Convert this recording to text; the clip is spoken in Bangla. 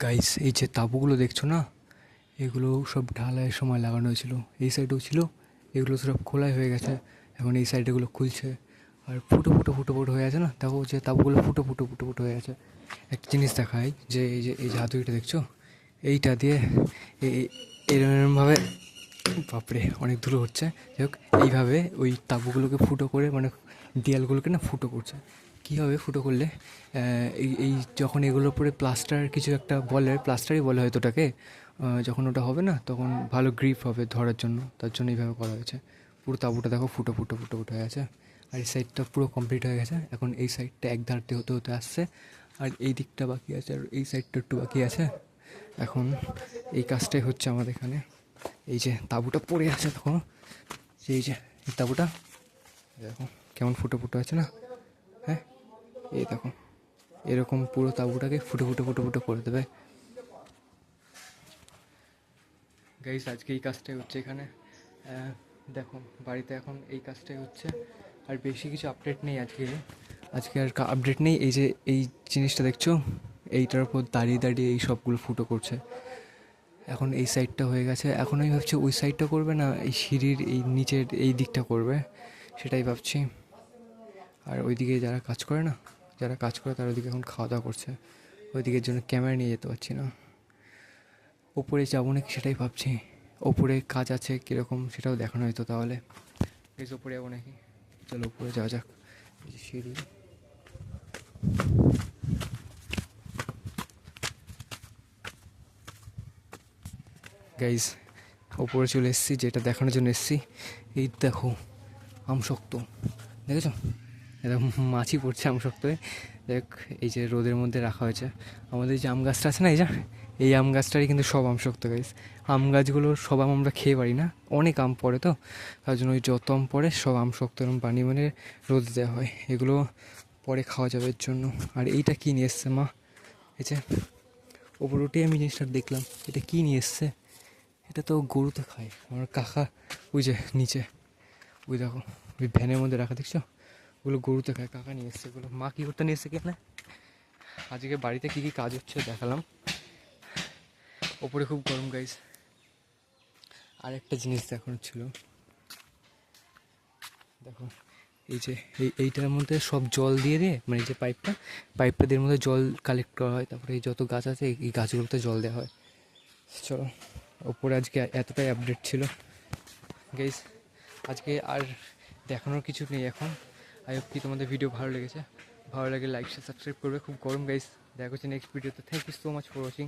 গাইস, এই যে তাঁবুগুলো দেখছো না, এগুলো সব ঢালাইয়ের সময় লাগানো হয়েছিল। এই সাইডেও ছিল, এগুলো সব খোলাই হয়ে গেছে। এখন এই সাইডেগুলো খুলছে, আর ফুটো ফুটো ফুটো ফুটো হয়ে আছে না, দেখো যে তাঁবুগুলো ফুটো ফুটো ফুটো ফুটো হয়ে আছে। একটা জিনিস দেখাই, যে এই যে হাতুড়িটা দেখছো, এইটা দিয়ে এরমভাবে, বাপরে অনেক দূর হচ্ছে। যাই হোক, এইভাবে ওই তাঁবুগুলোকে ফুটো করে, মানে দেয়ালগুলোকে না ফুটো করছে। কীভাবে ফুটো করলে, এই যখন এগুলোর উপরে প্লাস্টার কিছু একটা বলে, প্লাস্টারই বলে হয়তো ওটাকে, যখন ওটা হবে না তখন ভালো গ্রিপ হবে ধরার জন্য, তার জন্য এইভাবে করা হয়েছে। পুরো তাঁবুটা দেখো ফুটো ফুটো ফুটো ফুটো হয়ে আছে। আর এই সাইডটা পুরো কমপ্লিট হয়ে গেছে। এখন এই সাইডটা এক ধারতে হতে হতে আসছে, আর এই দিকটা বাকি আছে, আর এই সাইডটা একটু বাকি আছে। এখন এই কাজটাই হচ্ছে আমাদের এখানে। এই যে তাঁবুটা পড়ে আছে দেখো, এই যে এই তাঁবুটা দেখো কেমন ফুটো ফুটো আছে না। হ্যাঁ, এই দেখো এরকম পুরো তাঁবুটাকে ফুটো ফুটো ফুটো ফুটো করে দেবে। গাইস, আজকে এই কাজটাই হচ্ছে এখানে। দেখো বাড়িতে এখন এই কাজটাই হচ্ছে, আর বেশি কিছু আপডেট নেই আজকে। আজকে আর আপডেট নেই। এই যে এই জিনিসটা দেখছো, এইটার উপর দাঁড়িয়ে দাঁড়িয়ে এই সবগুলো ফুটো করছে। এখন এই সাইডটা হয়ে গেছে, এখন আমি ভাবছি ওই সাইডটা করবে না এই সিঁড়ির এই নিচের এই দিকটা করবে, সেটাই ভাবছি। আর ওইদিকে যারা কাজ করে না, যারা কাজ করে তারা ওইদিকে এখন খাওয়া দাওয়া করছে। ওইদিকের জন্য ক্যামেরা নিয়ে যেতে পারছি না। ওপরে যাবো নাকি সেটাই ভাবছি। ওপরে কাজ আছে কীরকম সেটাও দেখানো হয়তো, তাহলে বেশ ওপরে যাবো নাকি। চলো উপরে যাওয়া যাক। এই যে সিঁড়ি, গাইজ ওপরে চলে এসেছি, যেটা দেখানোর জন্য এসেছি। এই দেখো আমশক্ত, দেখেছো? এরকম মাছি পড়ছে আমশক্ত হয়ে। দেখ, এই যে রোদের মধ্যে রাখা হয়েছে। আমাদের যে আম গাছটা আছে না, এই আম গাছটারই কিন্তু সব আমশক্ত গাইজ। আম গাছগুলোর সব আম আমরা খেয়ে পারি না, অনেক আম পড়ে তো, তার জন্য ওই যত আম পড়ে সব আমশক্ত এরকম বানিয়ে বানিয়ে রোদ দেওয়া হয়। এগুলো পরে খাওয়া যাবে এর জন্য। আর এইটা কী নিয়ে এসছে মা, এই যে ওপর উঠে আমি জিনিসটা দেখলাম, এটা কী নিয়ে এসছে। এটা তো গরুতে খায় আমার কাকা, ওই যে নিচে, ওই দেখো ওই ভ্যানের মধ্যে রাখা দেখছো, ওগুলো গরুতে খায়। কাকা নিয়ে এসছে এগুলো, মা কী করতে নিয়ে এসছে কেন। আজকে বাড়িতে কী কী কাজ হচ্ছে দেখালাম। ওপরে খুব গরম গাইস। আর একটা জিনিস দেখানোর ছিল, দেখো এই যে এইটার মধ্যে সব জল দিয়ে দিয়ে, মানে এই যে পাইপটা দিয়ে মধ্যে জল কালেক্ট করা হয়, তারপরে এই যত গাছ আছে এই গাছগুলোতে জল দেওয়া হয়। চলো ওপরে আজকে এতটাই আপডেট ছিল গাইস। আজকে আর দেখানোর কিছু নেই এখন। আই হোপ কি তোমাদের ভিডিও ভালো লেগেছে। ভালো লাগে লাইক শেয়ার সাবস্ক্রাইব করবে। খুব গরম গাইস। দেখা হচ্ছে নেক্সট ভিডিওতে। Thank you so much for watching.